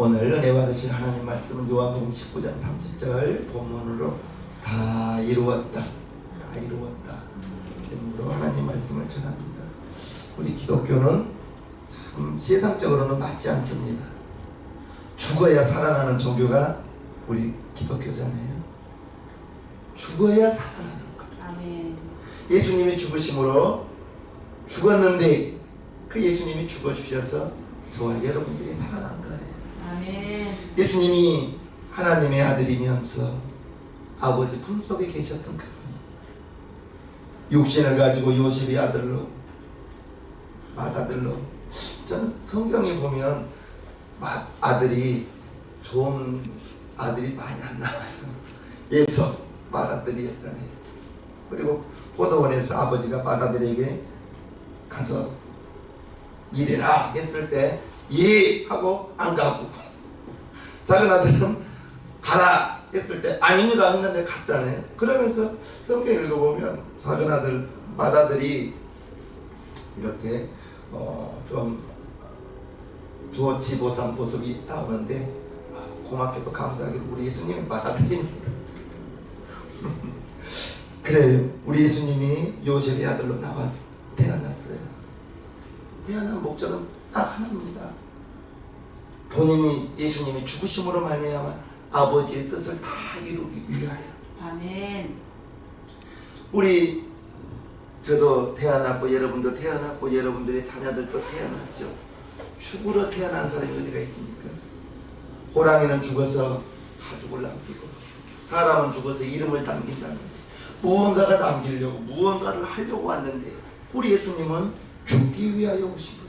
오늘 은혜 받으실 하나님 말씀은 요한복음 19장 30절 본문으로 다 이루었다, 다 이루었다 제목으로 하나님 말씀을 전합니다. 우리 기독교는 참 세상적으로는 맞지 않습니다. 죽어야 살아나는 종교가 우리 기독교잖아요. 죽어야 살아나는 것. 아멘. 예수님이 죽으심으로 죽었는데 그 예수님이 죽어주셔서 저와 여러분들이 살아난 거예요. 아멘. 예수님이 하나님의 아들이면서 아버지 품속에 계셨던 그분이 육신을 가지고 요셉의 아들로, 맏아들로, 저는 성경에 보면 아들이 좋은 아들이 많이 안 나와요. 예서 맏아들이었잖아요. 그리고 포도원에서 아버지가 맏아들에게 가서 일해라 했을 때 예 하고 안 가고, 작은 아들은 가라 했을 때 아닙니다 했는데 갔잖아요. 그러면서 성경 읽어보면 작은 아들, 맏아들이 이렇게 좀 좋지 못한 모습이 나오는데 고맙게도 감사하게도 우리 예수님이 맏아들입니다. 그래요. 우리 예수님이 요셉의 아들로 나와서 태어났어요. 태어난 목적은 딱 하나입니다. 본인이 예수님이 죽으심으로 말미암아 아버지의 뜻을 다 이루기 위하여. 아멘. 저도 태어났고 여러분도 태어났고 여러분들의 자녀들도 태어났죠. 죽으러 태어난 사람이 어디가 있습니까? 호랑이는 죽어서 가죽을 남기고 사람은 죽어서 이름을 남긴다는, 무언가가 남기려고 무언가를 하려고 왔는데 우리 예수님은 죽기 위하여 오신 분.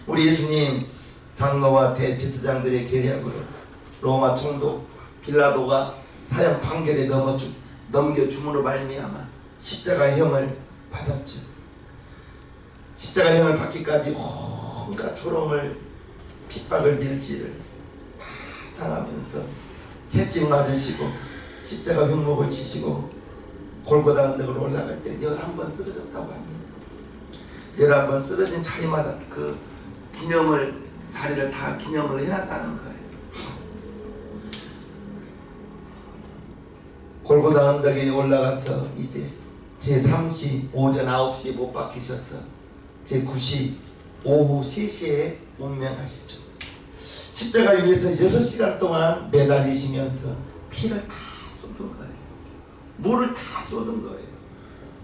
우리 예수님 장로와 대제사장들의 계략으로 로마 총독 빌라도가 사형 판결에 넘겨줌으로 말미암아 십자가형을 받았죠. 십자가형을 받기까지 온갖 조롱을, 핍박을, 밀시를 다 당하면서 채찍 맞으시고 십자가 흉목을 치시고 골고다 언덕으로 올라갈 때 11번 쓰러졌다고 합니다. 11번 쓰러진 자리마다 그 자리를 다 기념을 해놨다는 거예요. 골고다 언덕에 올라가서 이제 제3시 오전 9시에 못 박히셔서 제9시 오후 3시에 운명하시죠. 십자가 위에서 6시간 동안 매달리시면서 피를 다 쏟은 거예요. 물을 다 쏟은 거예요.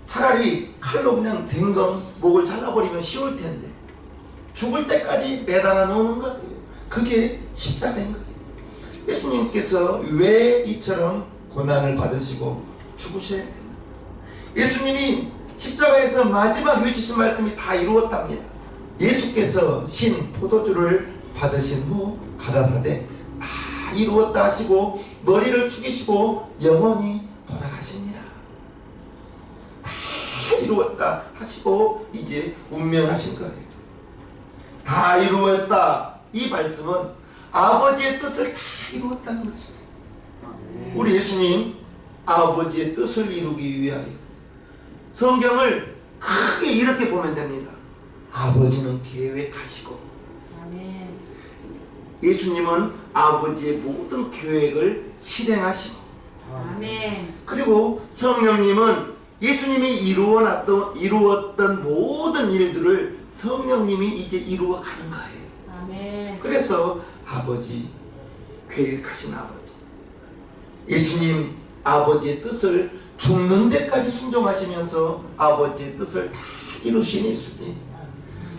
차라리 칼로 그냥 댕검 목을 잘라버리면 쉬울 텐데 죽을 때까지 매달아 놓는 거예요. 그게 십자가인 거예요. 예수님께서 왜 이처럼 고난을 받으시고 죽으셔야 됩니까? 예수님이 십자가에서 마지막 외치신 말씀이 다 이루었답니다. 예수께서 신 포도주를 받으신 후 가라사대 다 이루었다 하시고 머리를 숙이시고 영원히 돌아가시니라. 다 이루었다 하시고 이제 운명하신 거예요. 다 이루었다, 이 말씀은 아버지의 뜻을 다 이루었다는 것입니다. 우리 예수님 아버지의 뜻을 이루기 위하여 성경을 크게 이렇게 보면 됩니다. 아버지는 계획하시고 아멘. 예수님은 아버지의 모든 계획을 실행하시고, 아멘. 그리고 성령님은 예수님이 이루었던 모든 일들을 성령님이 이제 이루어가는 거예요. 아멘. 그래서 아버지, 계획하신 아버지, 예수님 아버지의 뜻을 죽는 데까지 순종하시면서 아버지의 뜻을 다 이루신 예수님,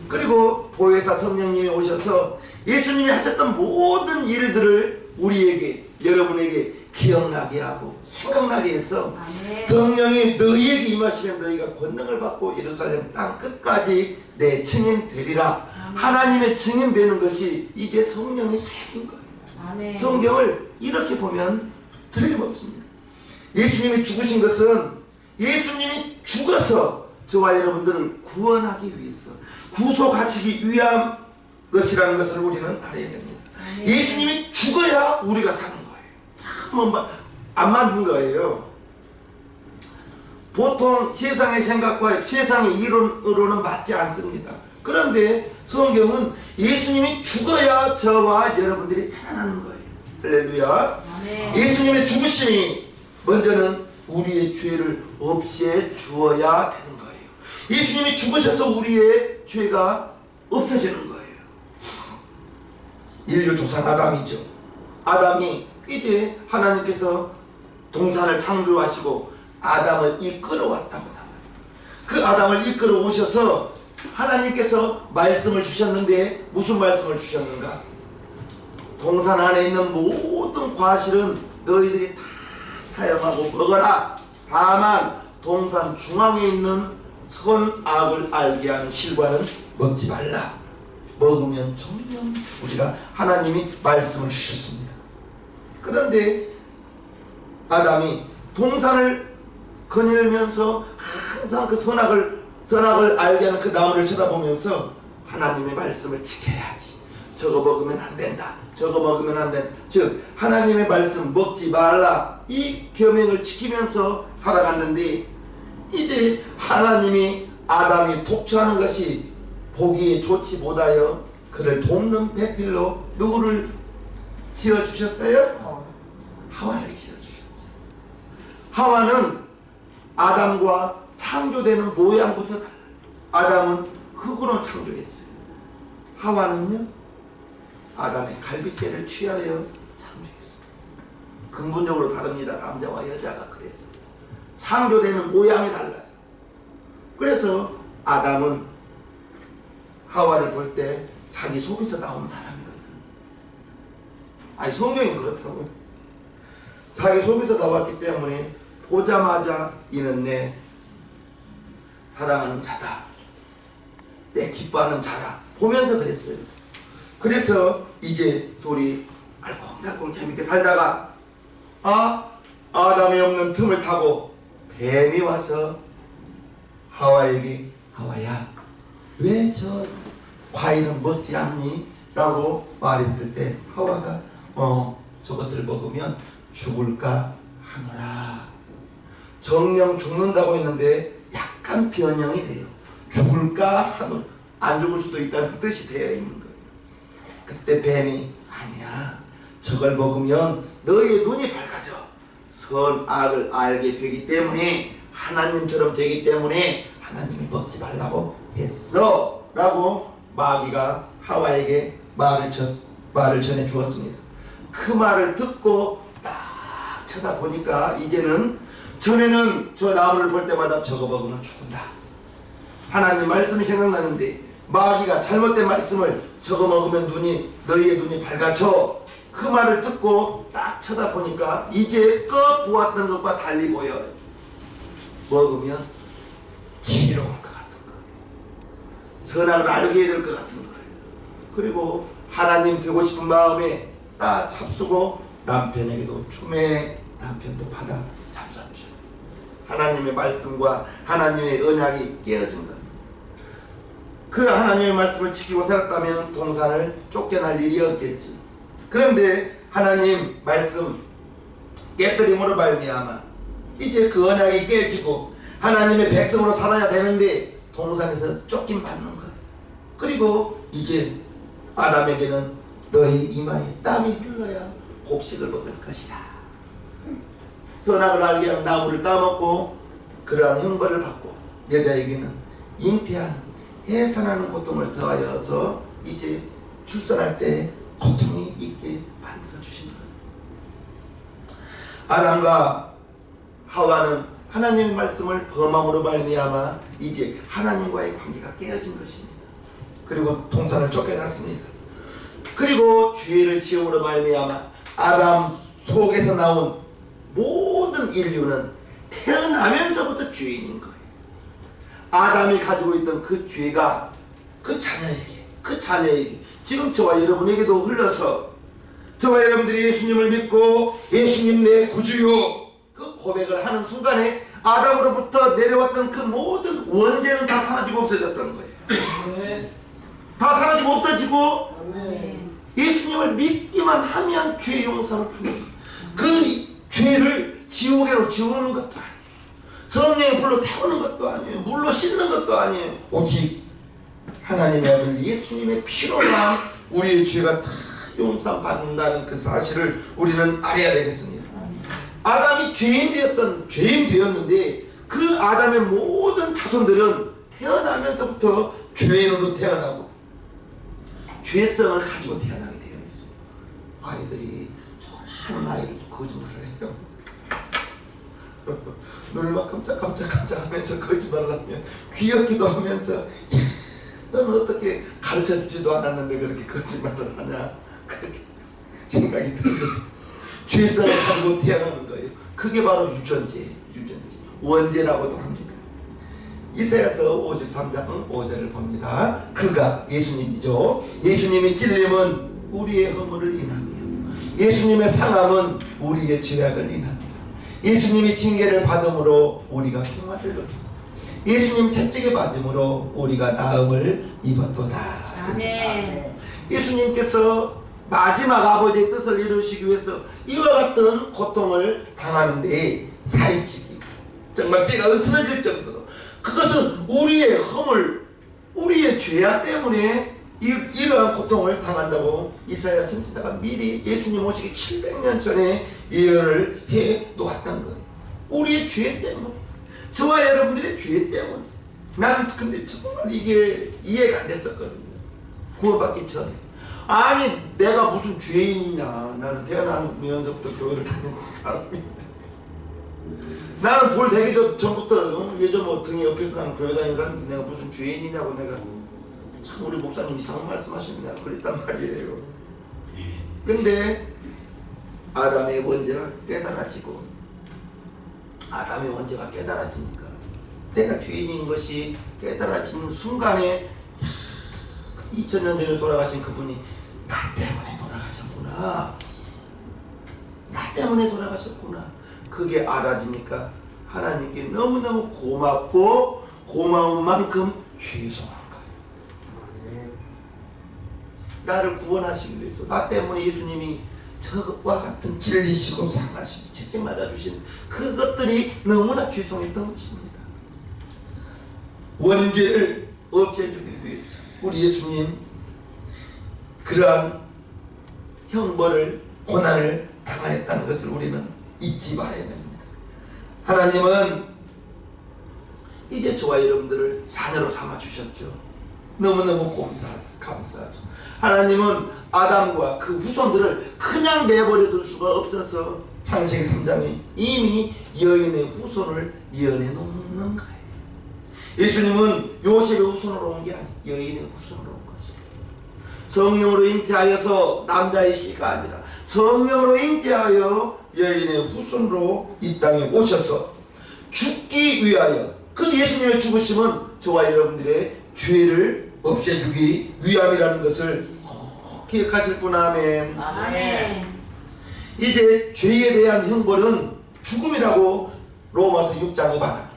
그리고 보혜사 성령님이 오셔서 예수님이 하셨던 모든 일들을 우리에게, 여러분에게 기억나게 하고 생각나게 해서 아멘. 성령이 너희에게 임하시면 너희가 권능을 받고 예루살렘 땅 끝까지 내 증인 되리라. 아멘. 하나님의 증인 되는 것이 이제 성령의 사역인 거예요. 아멘. 성경을 이렇게 보면 틀림없습니다. 예수님이 죽으신 것은 예수님이 죽어서 저와 여러분들을 구원하기 위해서, 구속하시기 위한 것이라는 것을 우리는 알아야 됩니다. 아멘. 예수님이 죽어야 우리가 사는 거예요. 참 안 맞는 거예요. 보통 세상의 생각과 세상의 이론으로는 맞지 않습니다. 그런데 성경은 예수님이 죽어야 저와 여러분들이 살아나는 거예요. 할렐루야. 아멘. 예수님의 죽으심이 먼저는 우리의 죄를 없애 주어야 되는 거예요. 예수님이 죽으셔서 우리의 죄가 없어지는 거예요. 인류 조상 아담이죠. 아담이 이제 하나님께서 동산을 창조하시고 아담을 이끌어 왔다고 나와요. 그 아담을 이끌어 오셔서 하나님께서 말씀을 주셨는데 무슨 말씀을 주셨는가? 동산 안에 있는 모든 과실은 너희들이 다 사용하고 먹어라. 다만 동산 중앙에 있는 선악을 알게 하는 실과는 먹지 말라. 먹으면 정령 죽으리라. 하나님이 말씀을 주셨습니다. 그런데 아담이 동산을 거닐면서 항상 그 선악을 알게 하는 그 나무를 쳐다보면서 하나님의 말씀을 지켜야지. 저거 먹으면 안 된다. 저거 먹으면 안 된다. 즉 하나님의 말씀 먹지 말라. 이 계명을 지키면서 살아갔는데 이제 하나님이 아담이 독초하는 것이 보기에 좋지 못하여 그를 돕는 배필로 누구를 지어주셨어요? 하와를 지어주셨죠. 하와는 아담과 창조되는 모양부터 달라요. 아담은 흙으로 창조했어요. 하와는요 아담의 갈빗대를 취하여 창조했습니다. 근본적으로 다릅니다. 남자와 여자가 그래서 창조되는 모양이 달라요. 그래서 아담은 하와를 볼 때 자기 속에서 나온 사람이거든. 아니 성경이 그렇다고요. 자기 속에서 나왔기 때문에 보자마자 이는 내 사랑하는 자다. 내 기뻐하는 자라. 보면서 그랬어요. 그래서 이제 둘이 알콩달콩 재밌게 살다가 아담이 없는 틈을 타고 뱀이 와서 하와에게 하와야 왜 저 과일은 먹지 않니? 라고 말했을 때 하와가 저것을 먹으면 죽을까 하노라. 정령 죽는다고 했는데 약간 변형이 돼요. 죽을까 하노라. 안 죽을 수도 있다는 뜻이 되어 있는 거예요. 그때 뱀이 아니야. 저걸 먹으면 너의 눈이 밝아져. 선악을 알게 되기 때문에 하나님처럼 되기 때문에 하나님이 먹지 말라고 했어. 라고 마귀가 하와에게 말을 전해 주었습니다. 그 말을 듣고 딱 쳐다보니까 이제는 전에는 저 나무를 볼 때마다 저거 먹으면 죽는다. 하나님 말씀이 생각나는데 마귀가 잘못된 말씀을 저거 먹으면 너희의 눈이 밝아져. 그 말을 듣고 딱 쳐다보니까 이제 보았던 것과 달리 보여요. 먹으면 지혜로울 것 같은 거예요. 선악을 알게 될 것 같은 거예요. 그리고 하나님 되고 싶은 마음에 딱 잡수고 남편에게도 주매 남편도 받아 잡수죠. 하나님의 말씀과 하나님의 언약이 깨어진 것. 그 하나님의 말씀을 지키고 살았다면 동산을 쫓겨날 일이 없겠지. 그런데 하나님 말씀 깨뜨림으로 말미암아 이제 그 언약이 깨지고 하나님의 백성으로 살아야 되는데 동산에서 쫓김받는 거예요. 그리고 이제 아담에게는 너희 이마에 땀이 흘러야 곡식을 먹을 것이다. 선악을 알게 하는 나무를 따먹고 그러한 형벌을 받고 여자에게는 잉태하는 해산하는 고통을 더하여서 이제 출산할 때 고통이 있게 만들어주신 거예요. 아담과 하와는 하나님의 말씀을 범함으로 말미암아 이제 하나님과의 관계가 깨어진 것입니다. 그리고 동산을 쫓겨났습니다. 그리고 죄를 지음으로 말미암아 아담 속에서 나온 모든 인류는 태어나면서부터 죄인인 거예요. 아담이 가지고 있던 그 죄가 그 자녀에게 지금 저와 여러분에게도 흘러서 저와 여러분들이 예수님을 믿고 예수님 내 구주요 그 고백을 하는 순간에 아담으로부터 내려왔던 그 모든 원죄는 다 사라지고 없어졌다는 거예요. 다 사라지고 없어지고 예수님을 믿기만 하면 죄 용서를 받는 그 죄를 지옥으로 지우는 것도 아니에요. 성령의 불로 태우는 것도 아니에요. 물로 씻는 것도 아니에요. 오직 하나님의 아들 예수님의 피로만 우리의 죄가 다 용서 받는다는 그 사실을 우리는 알아야 되겠습니다. 아담이 죄인 되었는데 그 아담의 모든 자손들은 태어나면서부터 죄인으로 태어나고 죄성을 가지고 태어나게 되어 있어요. 아이들이 조그마한 아이들도 거짓말을 해요. 눈을 깜짝깜짝 하면서 거짓말을 하면 귀엽기도 하면서 너는 어떻게 가르쳐주지도 않았는데 그렇게 거짓말을 하냐 그렇게 생각이 들거든요. 죄성을 가지고 태어나는 거예요. 그게 바로 유전제 원죄라고도 합니다. 이사야서 53장 5절을 봅니다. 그가 예수님이죠. 예수님의 찔림은 우리의 허물을 인하며 예수님의 상함은 우리의 죄악을 인하며 예수님이 징계를 받음으로 우리가 평화를 누리고 예수님 채찍에 맞음으로 우리가 나음을 입었도다. 아멘. 예수님께서 마지막 아버지의 뜻을 이루시기 위해서 이와 같은 고통을 당하는데 살이 정말 뼈가 으스러질 정도로 그것은 우리의 허물 우리의 죄악 때문에 이러한 고통을 당한다고 이사야 선지자가 미리 예수님 오시기 700년 전에 예언을 해 놓았던 거예요. 우리의 죄 때문에 저와 여러분들의 죄 때문에 나는 근데 정말 이게 이해가 안 됐었거든요. 구원받기 전에 아니 내가 무슨 죄인이냐 나는 태어나면서부터 교회를 다니는 사람인데 나는 돌 되기 전부터 예전 뭐 등에 옆에서 나는 교회 다니는 사람인데 내가 무슨 죄인이냐고 내가 참 우리 목사님 이상한 말씀하시는 내가 그랬단 말이에요. 근데 아담의 원죄가 깨달아지고 아담의 원죄가 깨달아지니까 내가 죄인인 것이 깨달아지는 순간에 2000년 전에 돌아가신 그분이 나 때문에 돌아가셨구나. 나 때문에 돌아가셨구나. 그게 알아지니까 하나님께 너무너무 고맙고 고마운 만큼 죄송한 거예요. 나를 구원하시기 위해서 나 때문에 예수님이 저와 같은 찔리시고 상하시고 채찍 맞아주신 그것들이 너무나 죄송했던 것입니다. 원죄를 없애주기 위해서 우리 예수님 그러한 형벌을 고난을 당하였다는 것을 우리는 잊지 말아야 됩니다. 하나님은 이제 저와 여러분들을 자녀로 삼아주셨죠. 너무너무 감사하죠. 하나님은 아담과 그 후손들을 그냥 내버려둘 수가 없어서 창세기 3장에 이미 여인의 후손을 예언해 놓는 거예요. 예수님은 요셉의 후손으로 온 게 아니에요. 여인의 후손으로 온 것이에요. 성령으로 잉태하여서 남자의 씨가 아니라 성령으로 잉태하여 여인의 후손으로 이 땅에 오셔서 죽기 위하여 그 예수님의 죽으심은 저와 여러분들의 죄를 없애주기 위함이라는 것을 꼭 기억하실 분. 아멘. 아멘. 이제 죄에 대한 형벌은 죽음이라고 로마서 6장에 말합니다.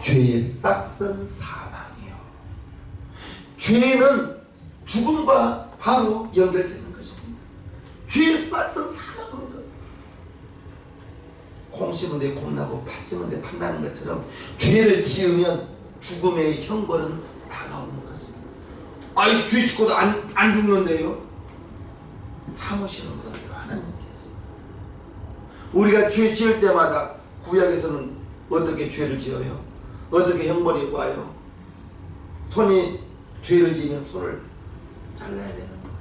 죄의 싹은 사망이요. 죄는 죽음과 바로 연결되는 것입니다. 죄의 싹은 사망입니다. 콩 심은 데 콩나고 팥 심은 데 팥나는 것처럼 죄를 지으면 죽음의 형벌은 다가오는 것입니다. 아이 죄 짓고도 안 죽는데요. 참으시는 거예요. 하나님께서. 우리가 죄 지을 때마다 구약에서는 어떻게 죄를 지어요? 어떻게 형벌이 와요? 손이 죄를 지으면 손을 잘라야 되는 거예요.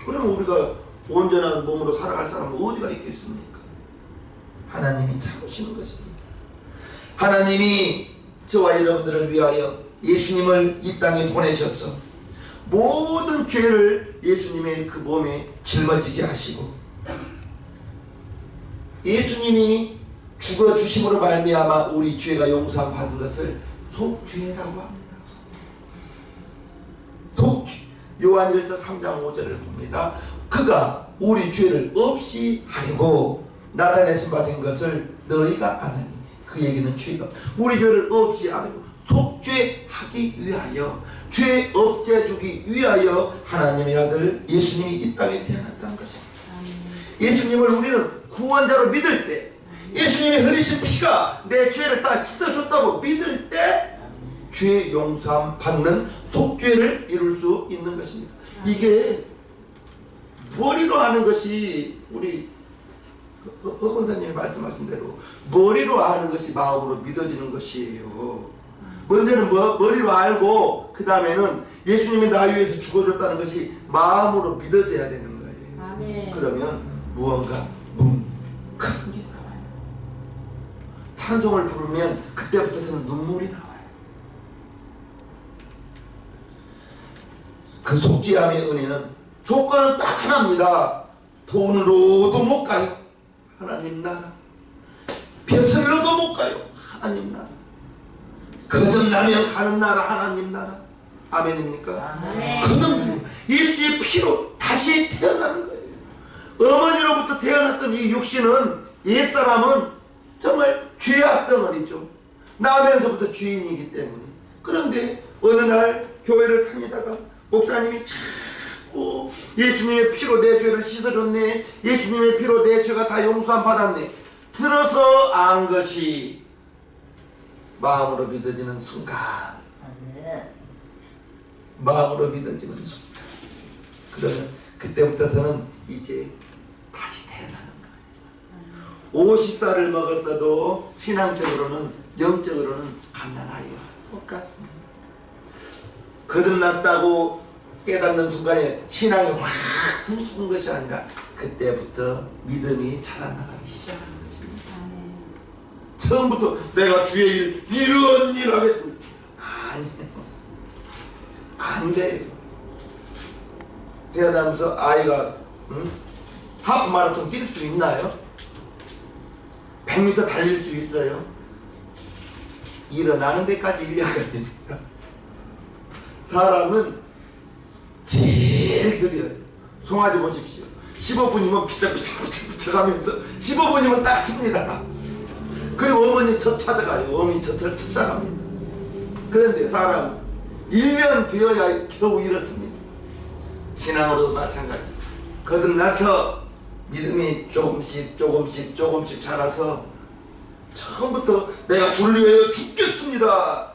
그러면 우리가 온전한 몸으로 살아갈 사람은 어디가 있겠습니까? 하나님이 참으시는 것입니다. 하나님이 저와 여러분들을 위하여 예수님을 이 땅에 보내셔서 모든 죄를 예수님의 그 몸에 짊어지게 하시고 예수님이 죽어주심으로 말미암아 우리 죄가 용서함 받은 것을 속죄라고 합니다. 속죄. 요한일서 3장 5절을 봅니다. 그가 우리 죄를 없이 하려고 나타내신 바 된 것을 너희가 아느니. 그 얘기는 죄가 우리 죄를 없이 하려고 속죄하기 위하여 죄 없애주기 위하여 하나님의 아들 예수님이 이 땅에 태어났다는 것입니다. 예수님을 우리는 구원자로 믿을 때 예수님이 흘리신 피가 내 죄를 다 씻어줬다고 믿을 때 죄 용서함 받는 속죄를 이룰 수 있는 것입니다. 이게 머리로 하는 것이 우리 허 권사님이 말씀하신 대로 머리로 아는 것이 마음으로 믿어지는 것이에요. 먼저는 머리로 알고 그 다음에는 예수님이 나 위해서 죽어줬다는 것이 마음으로 믿어져야 되는 거예요. 아멘. 그러면 무언가 뭉클한 게 나와요. 찬송을 부르면 그때부터서는 눈물이 나와요. 그 속죄함의 은혜는 조건은 딱 하나입니다. 돈으로도 못 가요. 하나님 나라. 벼슬로도 못 가요. 하나님 나라. 거듭나면 가는 나라 하나님 나라. 아멘입니까? 아멘. 거듭 예수의 피로 다시 태어나는 거예요. 어머니로부터 태어났던 이 육신은 옛사람은 정말 죄악 덩어리죠. 나면서부터 죄인이기 때문에. 그런데 어느 날 교회를 다니다가 목사님이 자꾸 예수님의 피로 내 죄를 씻어줬네, 예수님의 피로 내 죄가 다 용서함 받았네 들어서 안 것이 마음으로 믿어지는 순간, 마음으로 믿어지는 순간, 그러면 그때부터서는 이제 다시 태어나는 거예요. 50살을 먹었어도 신앙적으로는 영적으로는 갓난아이와 똑같습니다. 거듭났다고 깨닫는 순간에 신앙이 확 숨쉬는 것이 아니라 그때부터 믿음이 자라나가기 시작하는 것입니다. 아멘. 처음부터 내가 주의 일 이런 일 하겠습니다. 아니에요. 안 돼요. 태어나면서 아이가 하프 마라톤 뛸 수 있나요? 100m 달릴 수 있어요? 일어나는 데까지 1년 걸립니다. 사람은 제일 느려요. 송아지 보십시오. 15분이면 피쩍피쩍 하면서 15분이면 딱 씁니다. 그리고 어머니 첫 찾아가요. 어머니 첫 찾아갑니다. 그런데 사람은 1년 되어야 겨우 이렇습니다. 신앙으로도 마찬가지. 거듭나서 믿음이 조금씩 자라서 처음부터 내가 주를 위하여 죽겠습니다.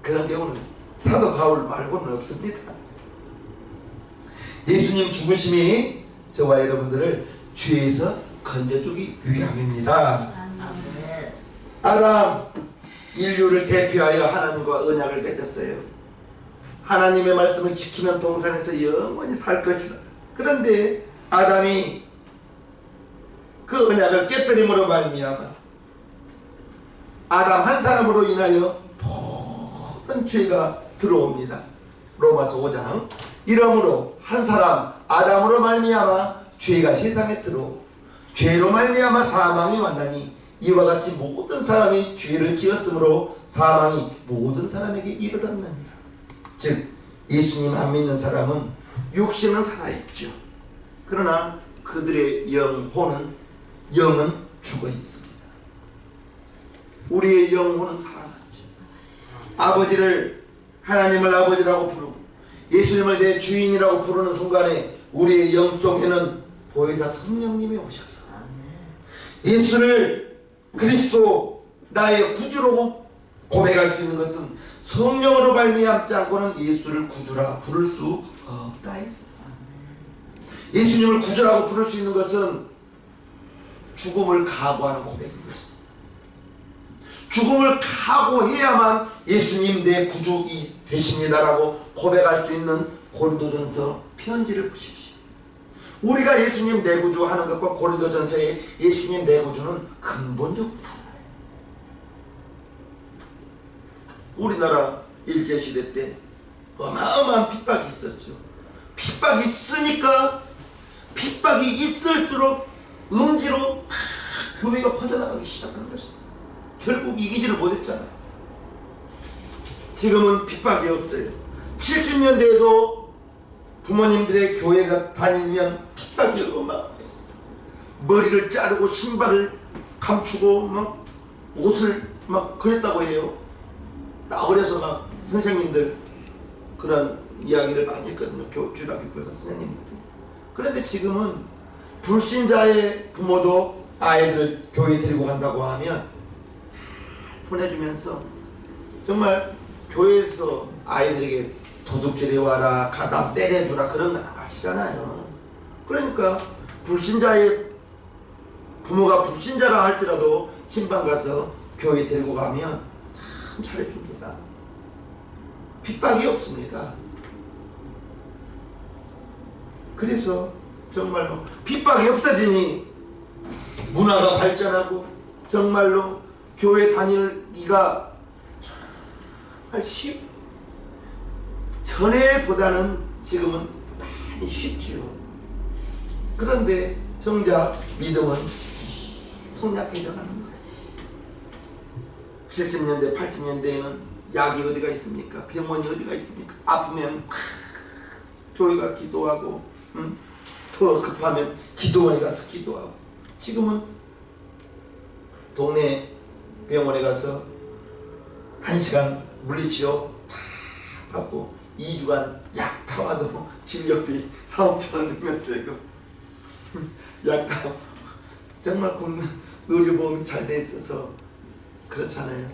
그런 경우는 사도 바울 말고는 없습니다. 예수님 죽으심이 저와 여러분들을 죄에서 건져주기 위함입니다. 아멘. 아담 인류를 대표하여 하나님과 언약을 맺었어요. 하나님의 말씀을 지키면 동산에서 영원히 살 것이다. 그런데 아담이 그 언약을 깨뜨림으로 말미암아 아담 한 사람으로 인하여 모든 죄가 들어옵니다. 로마서 5장. 이러므로 한 사람 아담으로 말미암아 죄가 세상에 들어오고 죄로 말미암아 사망이 왔나니 이와 같이 모든 사람이 죄를 지었으므로 사망이 모든 사람에게 이르렀느니라. 즉 예수님 안 믿는 사람은 육신은 살아있죠. 그러나 그들의 영은 죽어 있습니다. 우리의 영혼은 살아났죠. 아버지를 하나님을 아버지라고 부르고 예수님을 내 주인이라고 부르는 순간에 우리의 영 속에는 보혜사 성령님이 오셔서 예수를 그리스도 나의 구주로 고백할 수 있는 것은 성령으로 말미암지 않고는 예수를 구주라 부를 수 없다 했습니다. 예수님을 구주라고 부를 수 있는 것은 죽음을 각오하는 고백인 것입니다. 죽음을 각오해야만 예수님 내 구주 되십니다라고 고백할 수 있는 고린도전서 편지를 보십시오. 우리가 예수님 내 구주 하는 것과 고린도전서의 예수님 내 구주는 근본적으로 달라요. 우리나라 일제시대 때 어마어마한 핍박이 있었죠. 핍박이 있으니까 핍박이 있을수록 음지로 교회가 퍼져나가기 시작하는 것입니다. 결국 이기지를 못했잖아요. 지금은 핍박이 없어요. 70년대에도 부모님들의 교회가 다니면 핍박이 어마어마했어요. 머리를 자르고 신발을 감추고 막 옷을 막 그랬다고 해요. 나 어려서 막 선생님들 그런 이야기를 많이 했거든요. 주일학교 교사 선생님들이. 그런데 지금은 불신자의 부모도 아이들을 교회에 데리고 간다고 하면 보내주면서 정말 교회에서 아이들에게 도둑질해 와라, 가다 때려주라 그런 거 다 가치잖아요. 그러니까 불신자의 부모가 불신자라 할지라도 신방 가서 교회 데리고 가면 참 잘해줍니다. 핍박이 없습니다. 그래서 정말로 핍박이 없어지니 문화가 발전하고 정말로 교회 다니기가 정말 전에보다는 지금은 많이 쉽지요. 그런데 정작 믿음은 속약해져 가는 거지. 70년대 80년대에는 약이 어디가 있습니까? 병원이 어디가 있습니까? 아프면 교회가 기도하고 더 급하면 기도원에 가서 기도하고. 지금은 동네 병원에 가서 1시간 물리치료 다 받고 2주간 약 타와도 진료비 4,5천원 내면 되고 약간 정말 국민 의료보험이 잘 돼 있어서 그렇잖아요.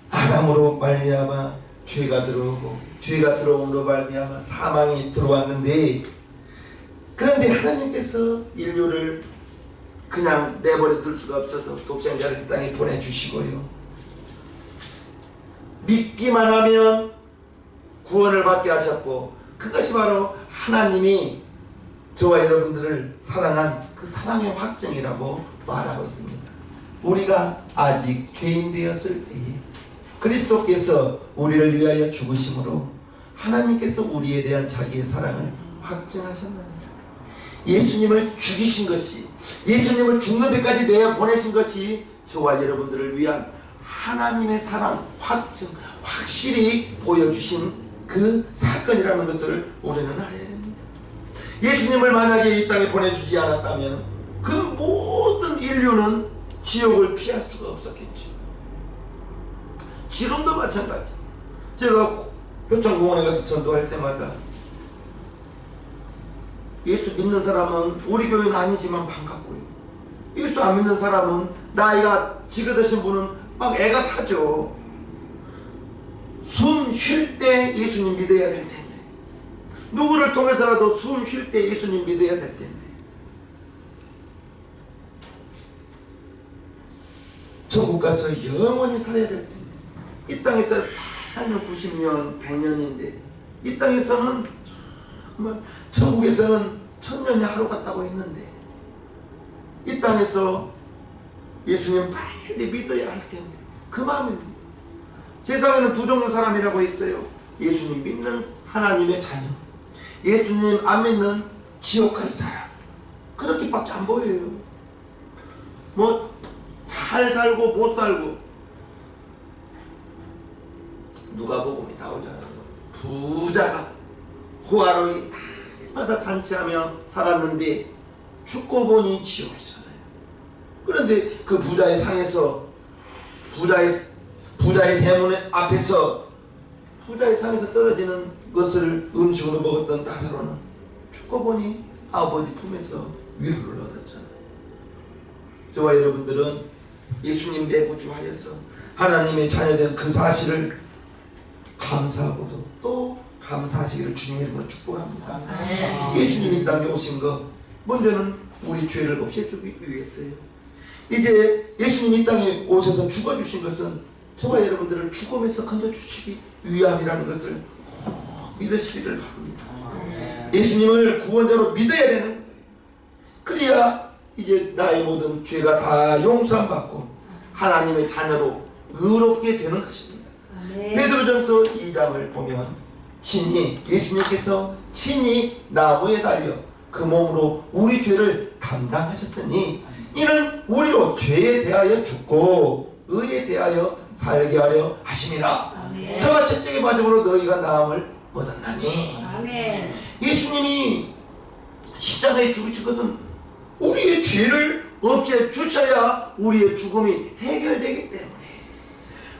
아담으로 말미암아 죄가 들어오고 죄가 들어옴으로 말미암아 사망이 들어왔는데, 그런데 하나님께서 인류를 그냥 내버려 둘 수가 없어서 독생자를 이 땅에 보내주시고요. 믿기만 하면 구원을 받게 하셨고, 그것이 바로 하나님이 저와 여러분들을 사랑한 그 사랑의 확증이라고 말하고 있습니다. 우리가 아직 죄인 되었을 때에 그리스도께서 우리를 위하여 죽으심으로 하나님께서 우리에 대한 자기의 사랑을 확증하셨느니라. 예수님을 죽이신 것이, 예수님을 죽는 데까지 내어 보내신 것이 저와 여러분들을 위한 하나님의 사랑 확증, 확실히 보여주신 그 사건이라는 것을 우리는 알아야 됩니다. 예수님을 만약에 이 땅에 보내주지 않았다면 그 모든 인류는 지옥을 피할 수가 없었겠죠. 지금도 마찬가지. 제가 효창공원에 가서 전도할 때마다 예수 믿는 사람은 우리 교회는 아니지만 반갑고요. 예수 안 믿는 사람은 나이가 지긋하신 분은 막 애가 타죠. 숨 쉴 때 예수님 믿어야 될 텐데, 누구를 통해서라도 숨 쉴 때 예수님 믿어야 될 텐데, 천국 가서 영원히 살아야 될 텐데, 이 땅에서 잘 살면 90년, 100년인데 이 땅에서는 정말 천국에서는 1000년이 하루 같다고 했는데 이 땅에서 예수님 빨리 믿어야 할 텐데 그 마음입니다. 세상에는 두 종류 사람이라고 했어요. 예수님 믿는 하나님의 자녀, 예수님 안 믿는 지옥 갈 사람. 그렇게밖에 안 보여요. 뭐 잘 살고 못 살고 누가복음이 나오잖아요. 부자가 호화로이 날마다 잔치하며 살았는데 죽고 보니 지옥이잖아요. 그런데 그 부자의 상에서 부자의 대문 앞에서 부자의 상에서 떨어지는 것을 음식으로 먹었던 나사로는 죽고 보니 아버지 품에서 위로를 얻었잖아요. 저와 여러분들은 예수님 내구주하여서 하나님의 자녀된 그 사실을 감사하고도 또 감사하시기를 주님의 이름으로 축복합니다. 예수님이 이 땅에 오신 것 먼저는 우리 죄를 없애주기 위해서요. 이제 예수님이 이 땅에 오셔서 죽어주신 것은 저와 여러분들을 죽음에서 건져주시기 위함이라는 것을 꼭 믿으시기를 바랍니다. 예수님을 구원자로 믿어야 되는 거예요. 그래야 이제 나의 모든 죄가 다 용서받고 하나님의 자녀로 의롭게 되는 것입니다. 베드로전서 2장을 보면 친히 예수님께서 친히 나무에 달려 그 몸으로 우리 죄를 담당하셨으니 이는 우리로 죄에 대하여 죽고 의에 대하여 살게 하려 하심이라. 저와 채찍의 맞음으로 너희가 나음을 얻었나니. 아멘. 예수님이 십자가에 죽으신 것은 우리의 죄를 없애주셔야 우리의 죽음이 해결되기 때문에,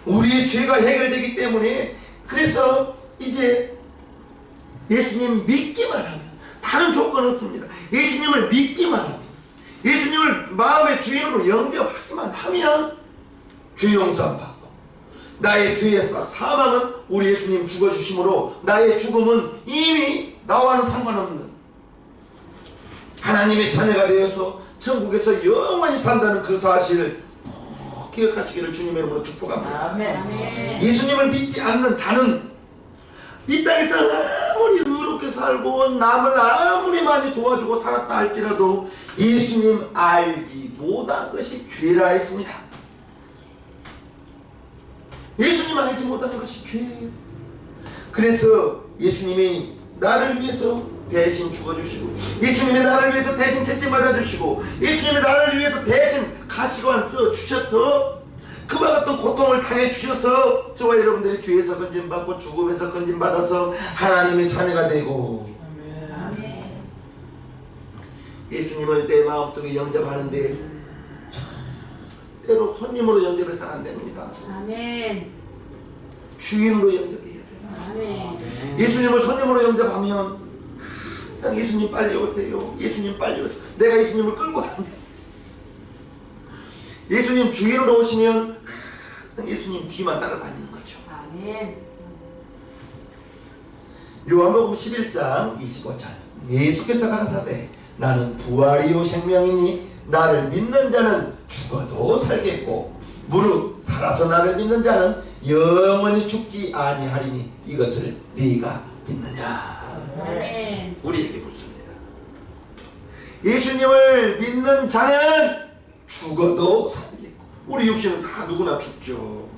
우리의 죄가 해결되기 때문에, 그래서 이제 예수님 믿기만 하면, 다른 조건 없습니다. 예수님을 믿기만 하면, 예수님을 마음의 주인으로 영접하기만 하면 죄 용서 받고 나의 죄의 사망은 우리 예수님 죽어주심으로 나의 죽음은 이미 나와는 상관없는 하나님의 자녀가 되어서 천국에서 영원히 산다는 그 사실을 기억하시기를 주님의 이름으로 축복합니다. 아멘. 예수님을 믿지 않는 자는 이 땅에서 아무리 의롭게 살고 남을 아무리 많이 도와주고 살았다 할지라도 예수님 알지 못한 것이 죄라 했습니다. 예수님 알지 못하는 것이 죄예요. 그래서 예수님이 나를 위해서 대신 죽어주시고 예수님이 나를 위해서 대신 채찍 맞아주시고 예수님이 나를 위해서 대신 가시관 써주셔서 그와 같은 고통을 당해주셔서 저와 여러분들이 죄에서 건진받고 죽음에서 건진받아서 하나님의 자녀가 되고 아멘. 예수님을 내 마음속에 영접하는데 때로 손님으로 영접해서는 안 됩니다. 아멘. 주인으로 영접해야 돼요. 아멘. 예수님을 손님으로 영접하면 항상 예수님 빨리 오세요. 예수님 빨리 오세요. 내가 예수님을 끌고 다녀. 예수님 주인으로 오시면 항상 예수님 뒤만 따라다니는 거죠. 아멘. 요한복음 11장 25절 예수께서 가라사대 나는 부활이요 생명이니 나를 믿는 자는 죽어도 살겠고 무릇 살아서 나를 믿는 자는 영원히 죽지 아니하리니 이것을 네가 믿느냐. 아멘. 우리에게 묻습니다. 예수님을 믿는 자는 죽어도 살겠고 우리 육신은 다 누구나 죽죠.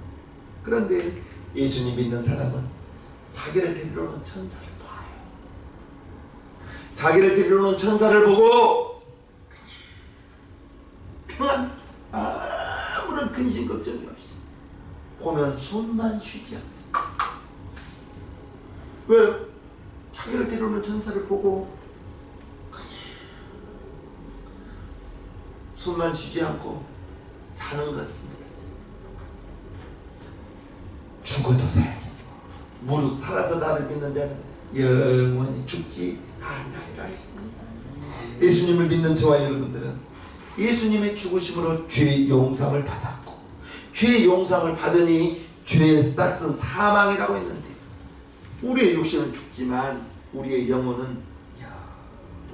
그런데 예수님 믿는 사람은 자기를 데리러 오는 천사를 봐요. 자기를 데리러 오는 천사를 보고 평안 아무런 근심 걱정이 없이 보면 숨만 쉬지 않습니다. 왜? 자기를 데려오는 천사를 보고 그냥 숨만 쉬지 않고 자는 것 같습니다. 죽어도 살겠고 무릇 살아서 나를 믿는 자는 영원히 죽지 아니하리라 했습니다. 예수님을 믿는 저와 여러분들은 예수님의 죽으심으로 죄 용서를 받았고 죄 용서를 받으니 죄의 싹은 사망이라고 했는데 우리의 육신은 죽지만 우리의 영혼은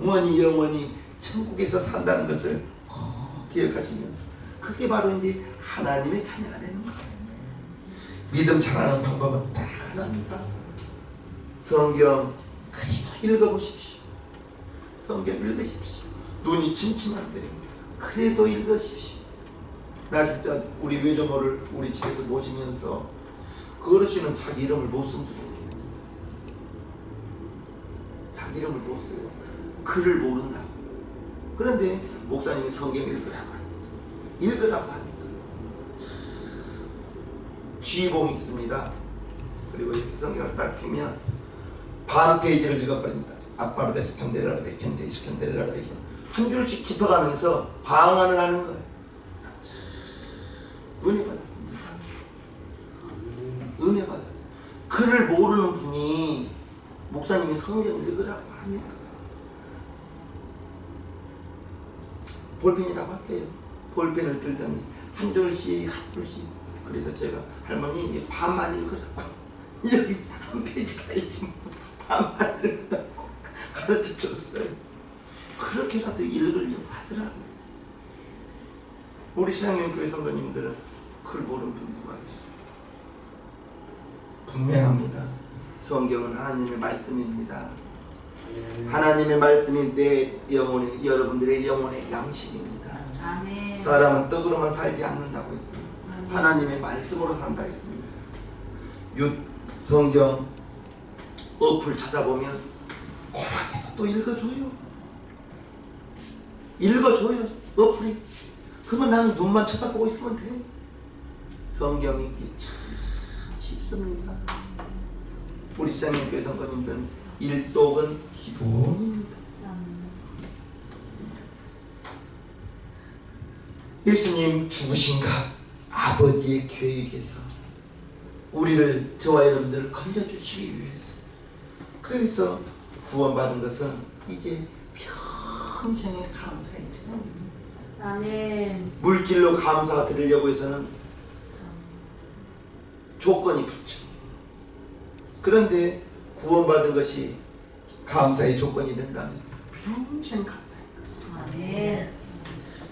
영원히 천국에서 산다는 것을 꼭 기억하시면서 그게 바로 이제 하나님의 자녀가 되는 거예요. 믿음 잘하는 방법은 딱 하나입니다. 성경 그래도 읽어보십시오. 성경 읽으십시오. 눈이 침침한데 그래도 읽으십시오. 나 진짜 우리 외조모를 우리 집에서 모시면서 그 어르신은 자기 이름을 못 쓴 분이에요. 자기 이름을 못 써요. 글을 모른다고. 그런데 목사님이 성경 읽으라고 하니까 읽으라고 하니까 쥐봉이 있습니다. 그리고 이렇게 성경을 딱 펴면 반 페이지를 읽어버립니다. 아빠르데 스캔데라르데 캔데 스캔데라르데 한 줄씩 짚어가면서 방언을 하는 거예요. 은혜 받았습니다. 은혜 받았어요. 글을 모르는 분이 목사님이 성경을 읽으라고 하니까 볼펜이라고 할게요. 볼펜을 들더니 한 줄씩 그래서 제가 할머니 이제 반만 읽으라고 여기 한 페이지 다 읽지 반만 읽으라고 가르쳐 줬어요. 그렇게라도 읽으려고 하더라고요. 우리 신앙여행 교회 성도님들은 글 모르는 분 누가 있어요? 분명합니다. 성경은 하나님의 말씀입니다. 하나님의 말씀이 내 영혼의 여러분들의 영혼의 양식입니다. 아멘. 사람은 떡으로만 살지 않는다고 했습니다. 하나님의 말씀으로 산다 했습니다. 성경 어플 찾아보면 고맙게도 또 읽어줘요. 어플이. 그러면 나는 눈만 쳐다보고 있으면 돼. 성경 읽기 참 쉽습니다. 우리 시장님 교회 성도님들은 일독은 기본입니다. 예수님 죽으신 것 아버지의 계획에서 우리를 저와 여러분들을 건져주시기 위해서 그래서 구원받은 것은 이제 평생의 감사의 제목입니다. 아멘. 물질로 감사 드리려고 해서는 조건이 붙죠. 그런데 구원받은 것이 감사의 조건이 된다면 평생 감사의 것입니다. 아멘.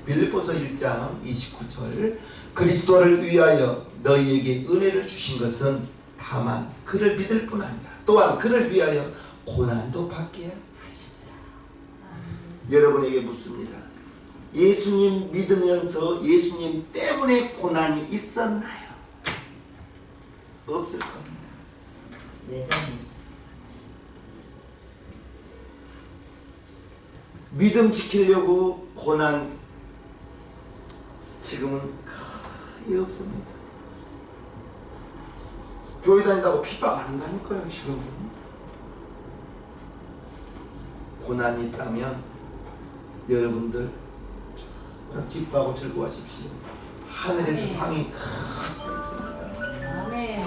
빌립보서 1장 29절 그리스도를 위하여 너희에게 은혜를 주신 것은 다만 그를 믿을 뿐 아니라 또한 그를 위하여 고난도 받게 하십니다. 여러분에게 묻습니다. 예수님 믿으면서 예수님 때문에 고난이 있었나요? 없을 겁니다. 네, 장님. 믿음 지키려고 고난 지금은 거의 없습니다. 교회 다닌다고 핍박 안 한다니까요. 지금 고난이 있다면 여러분들 기뻐하고 즐거워하십시오. 하늘에서 상이 크게 있습니다. 아멘.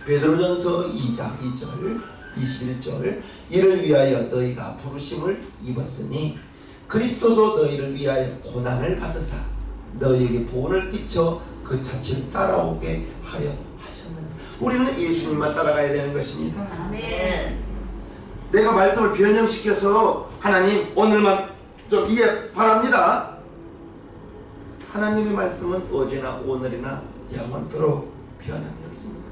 베드로전서 2장 2절 21절 이를 위하여 너희가 부르심을 입었으니 그리스도도 너희를 위하여 고난을 받으사 너희에게 보응을 끼쳐 그 자취를 따라오게 하여 하셨느니라. 우리는 예수님만 따라가야 되는 것입니다. 아멘. 내가 말씀을 변형시켜서 하나님 오늘만 좀 이해 바랍니다. 하나님의 말씀은 어제나 오늘이나 영원토록 변함이 없습니다.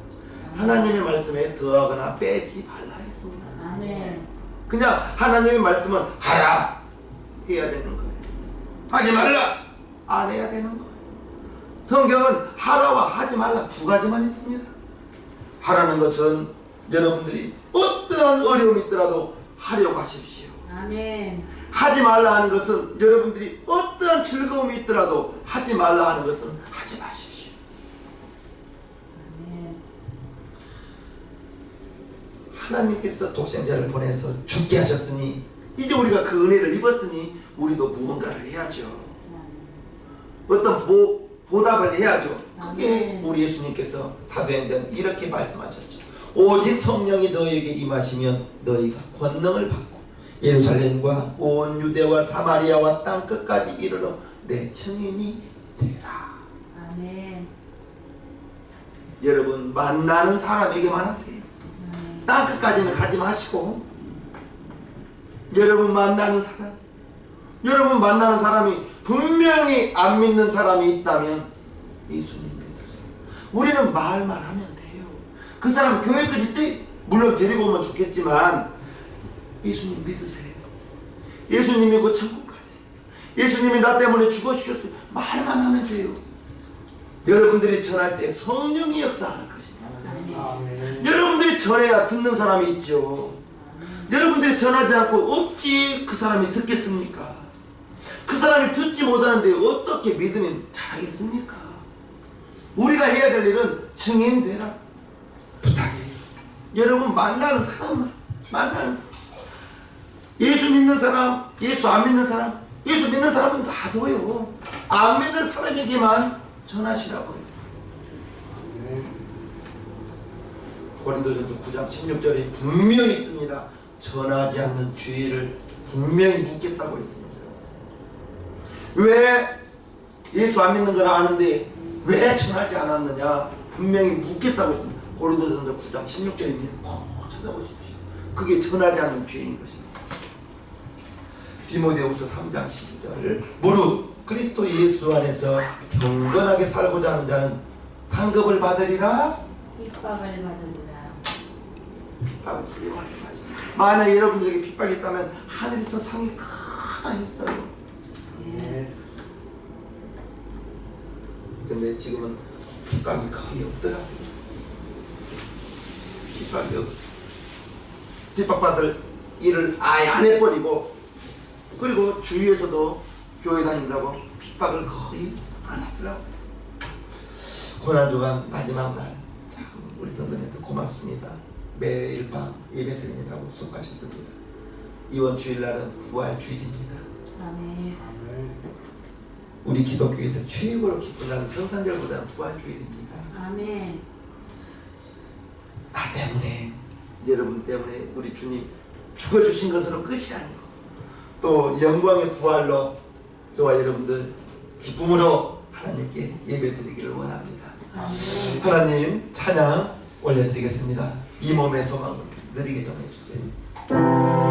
하나님의 말씀에 더하거나 빼지 말라 했습니다. 아멘. 그냥 하나님의 말씀은 하라 해야 되는 거예요. 하지 말라 안 해야 되는 거예요. 성경은 하라와 하지 말라 두 가지만 있습니다. 하라는 것은 여러분들이 어떠한 어려움이 있더라도 하려고 하십시오. 아멘. 하지 말라 하는 것은 여러분들이 어떠한 즐거움이 있더라도 하지 말라 하는 것은 하지 마십시오. 아멘. 하나님께서 독생자를 보내서 죽게 하셨으니 이제 우리가 그 은혜를 입었으니 우리도 무언가를 해야죠. 어떤 보답을 해야죠. 그게 우리 예수님께서 사도행전 이렇게 말씀하셨죠. 오직 성령이 너희에게 임하시면 너희가 권능을 받고 예루살렘과 온 유대와 사마리아와 땅끝까지 이르러 내 증인이 되라. 아멘. 여러분 만나는 사람에게만 하세요. 땅끝까지는 가지 마시고 여러분 만나는 사람이 분명히 안 믿는 사람이 있다면 예수님 믿으세요. 우리는 말만 하면 돼요. 그 사람 교회까지 물론 데리고 오면 좋겠지만 예수님 믿으세요. 예수님 믿고 천국 가세요. 예수님이 나 때문에 죽어주셨어요. 말만 하면 돼요. 여러분들이 전할 때 성령이 역사할 것입니다. 아멘. 여러분들이 전해야 듣는 사람이 있죠. 여러분들이 전하지 않고 어찌 그 사람이 듣겠습니까? 그 사람이 듣지 못하는데 어떻게 믿으면 잘하겠습니까? 우리가 해야 될 일은 증인 되라 부탁해요. 여러분 만나는 사람 예수 믿는 사람, 예수 안 믿는 사람, 예수 믿는 사람은 놔둬요. 안 믿는 사람에게만 전하시라고요. 고린도전서 9장 16절에 분명히 있습니다. 전하지 않는 죄를 분명히 묻겠다고 했습니다. 왜 예수 안 믿는 걸 아는데 왜 전하지 않았느냐 분명히 묻겠다고 했습니다. 고린도전서 9장 16절입니다. 꼭 찾아보십시오. 그게 전하지 않는 죄인 것입니다. 디모데후서 3장 12절 무릇 그리스도 예수 안에서 경건하게 살고자 하는 자는 상급을 받으리라. 핍박을 받으리라. 핍박을 두려워하지 마시고 만약 여러분들에게 핍박이 있다면 하늘에서 상이 크다 했어요. 근데 지금은 핍박이 거의 없더라고요. 핍박이 없어. 핍박받을 일을 아예 안 해버리고 그리고 주위에서도 교회 다닌다고 핍박을 거의 안 하더라고요. 고난주간 마지막 날 참 우리 성도님들 고맙습니다. 매일 밤 예배 드린다고 수고하셨습니다. 이번 주일날은 부활 주일입니다. 아멘. 우리 기독교에서 최고로 기쁜 날은 성탄절보다는 부활 주일입니다. 아멘. 나 때문에 여러분 때문에 우리 주님 죽어주신 것으로 끝이 아니고 또 영광의 부활로 저와 여러분들 기쁨으로 하나님께 예배드리기를 원합니다. 아멘. 하나님 찬양 올려드리겠습니다. 이 몸의 소망을 느리게 좀 해주세요.